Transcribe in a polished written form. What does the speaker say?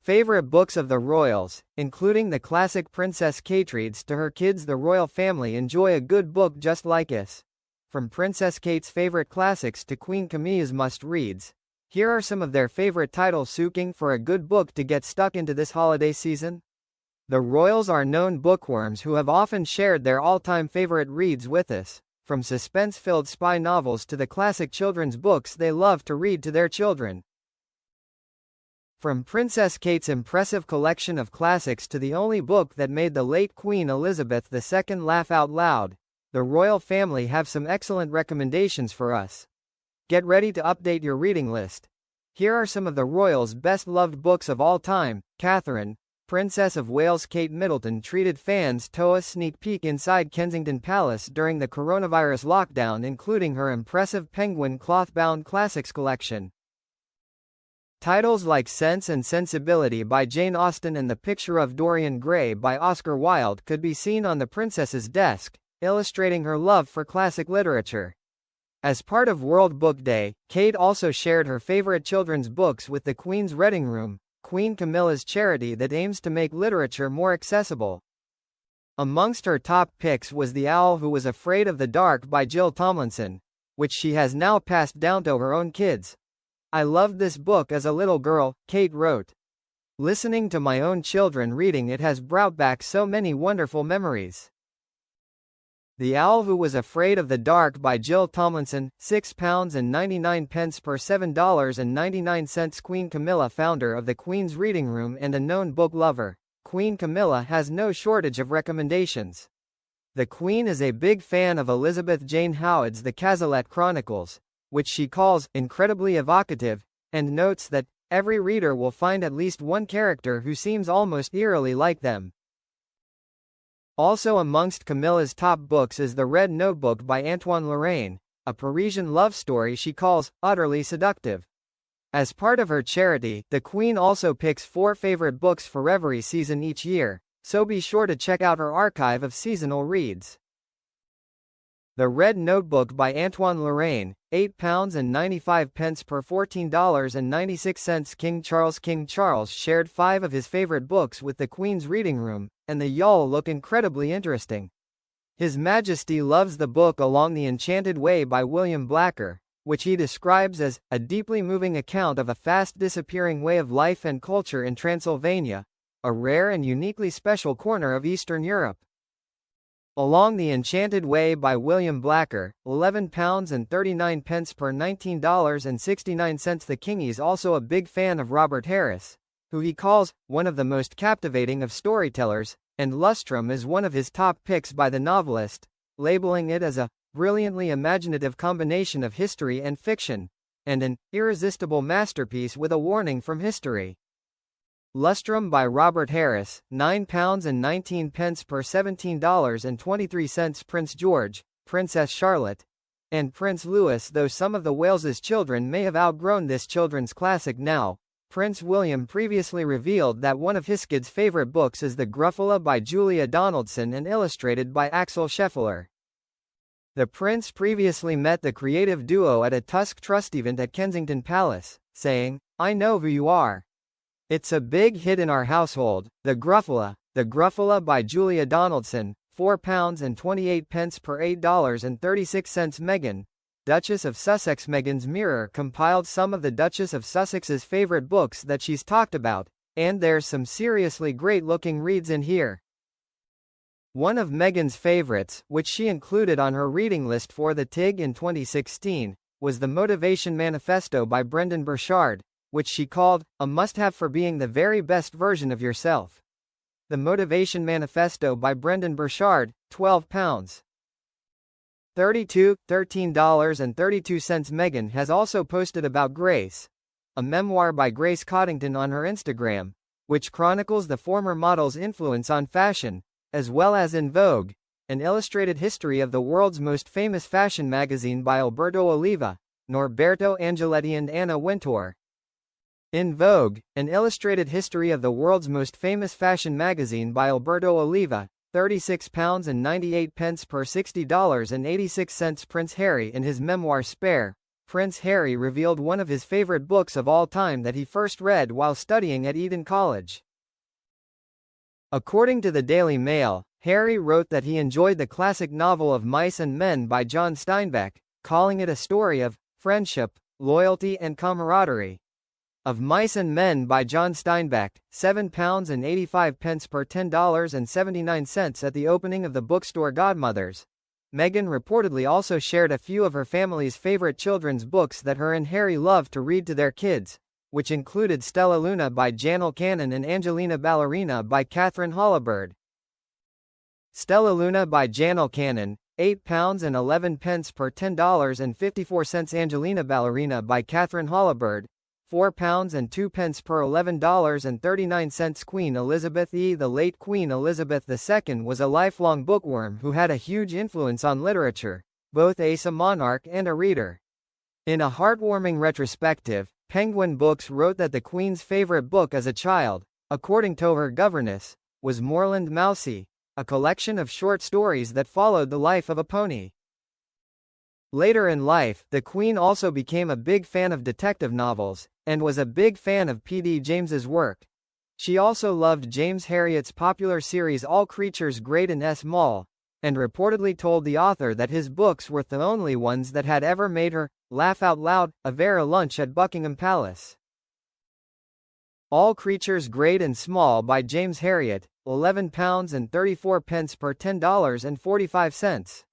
Favorite books of the royals, including the classic Princess Kate reads to her kids. The royal family enjoy a good book just like us. From Princess Kate's favorite classics to Queen Camilla's must-reads, here are some of their favorite titles. Looking for a good book to get stuck into this holiday season? The royals are known bookworms who have often shared their all-time favorite reads with us, from suspense-filled spy novels to the classic children's books they love to read to their children. From Princess Kate's impressive collection of classics to the only book that made the late Queen Elizabeth II laugh out loud, the royal family have some excellent recommendations for us. Get ready to update your reading list. Here are some of the royals' best-loved books of all time. Catherine, Princess of Wales. Kate Middleton treated fans to a sneak peek inside Kensington Palace during the coronavirus lockdown, including her impressive penguin cloth-bound classics collection. Titles like Sense and Sensibility by Jane Austen and The Picture of Dorian Gray by Oscar Wilde could be seen on the princess's desk, illustrating her love for classic literature. As part of World Book Day, Kate also shared her favorite children's books with the Queen's Reading Room, Queen Camilla's charity that aims to make literature more accessible. Amongst her top picks was The Owl Who Was Afraid of the Dark by Jill Tomlinson, which she has now passed down to her own kids. I loved this book as a little girl, Kate wrote. Listening to my own children reading it has brought back so many wonderful memories. The Owl Who Was Afraid of the Dark by Jill Tomlinson, £6.99 per $7.99. Queen Camilla, founder of the Queen's Reading Room and a known book lover, Queen Camilla has no shortage of recommendations. The Queen is a big fan of Elizabeth Jane Howard's The Cazalet Chronicles, which she calls incredibly evocative, and notes that every reader will find at least one character who seems almost eerily like them. Also amongst Camilla's top books is The Red Notebook by Antoine Lorraine, a Parisian love story she calls utterly seductive. As part of her charity, the Queen also picks 4 favorite books for every season each year, so be sure to check out her archive of seasonal reads. The Red Notebook by Antoine Lorraine, £8.95 per $14.96. King Charles shared 5 of his favorite books with the Queen's Reading Room, and they all look incredibly interesting. His Majesty loves the book Along the Enchanted Way by William Blacker, which he describes as a deeply moving account of a fast disappearing way of life and culture in Transylvania, a rare and uniquely special corner of Eastern Europe. Along the Enchanted Way by William Blacker, £11.39 per $19.69. The King is also a big fan of Robert Harris, who he calls one of the most captivating of storytellers, and Lustrum is one of his top picks by the novelist, labeling it as a brilliantly imaginative combination of history and fiction, and an irresistible masterpiece with a warning from history. Lustrum by Robert Harris, £9.19 per $17.23. Prince George, Princess Charlotte, and Prince Louis. Though some of the Wales's children may have outgrown this children's classic now, Prince William previously revealed that one of his kids' favorite books is The Gruffalo by Julia Donaldson and illustrated by Axel Scheffler. The Prince previously met the creative duo at a Tusk Trust event at Kensington Palace, saying, "I know who you are. It's a big hit in our household, The Gruffalo by Julia Donaldson, £4.28 per $8.36. Meghan, Duchess of Sussex. Meghan's Mirror compiled some of the Duchess of Sussex's favorite books that she's talked about, and there's some seriously great-looking reads in here. One of Meghan's favorites, which she included on her reading list for the TIG in 2016, was The Motivation Manifesto by Brendan Burchard, which she called a must-have for being the very best version of yourself. The Motivation Manifesto by Brendan Burchard, £12. $13.32. Meghan has also posted about Grace, a memoir by Grace Coddington on her Instagram, which chronicles the former model's influence on fashion, as well as In Vogue, an illustrated history of the world's most famous fashion magazine by Alberto Oliva, Norberto Angeletti and Anna Wintour. In Vogue, an illustrated history of the world's most famous fashion magazine by Alberto Oliva, £36.98 per $60.86. Prince Harry in his memoir Spare, Prince Harry revealed one of his favorite books of all time that he first read while studying at Eton College. According to the Daily Mail, Harry wrote that he enjoyed the classic novel of Mice and Men by John Steinbeck, calling it a story of friendship, loyalty and camaraderie. Of Mice and Men by John Steinbeck, £7.85 per $10.79 at the opening of the bookstore Godmothers. Meghan reportedly also shared a few of her family's favorite children's books that her and Harry loved to read to their kids, which included Stella Luna by Janelle Cannon and Angelina Ballerina by Catherine Hollibird. Stella Luna by Janelle Cannon, £8.11 per $10.54. Angelina Ballerina by Catherine Hollibird, £4.02 per $11.39. Queen Elizabeth I. The late Queen Elizabeth II was a lifelong bookworm who had a huge influence on literature, both as a monarch and a reader. In a heartwarming retrospective, Penguin Books wrote that the Queen's favorite book as a child, according to her governess, was Moorland Mousie, a collection of short stories that followed the life of a pony. Later in life, the Queen also became a big fan of detective novels, and was a big fan of P.D. James's work. She also loved James Herriot's popular series All Creatures Great and Small, and reportedly told the author that his books were the only ones that had ever made her laugh out loud over a lunch at Buckingham Palace. All Creatures Great and Small by James Herriot, £11.34 per $10.45.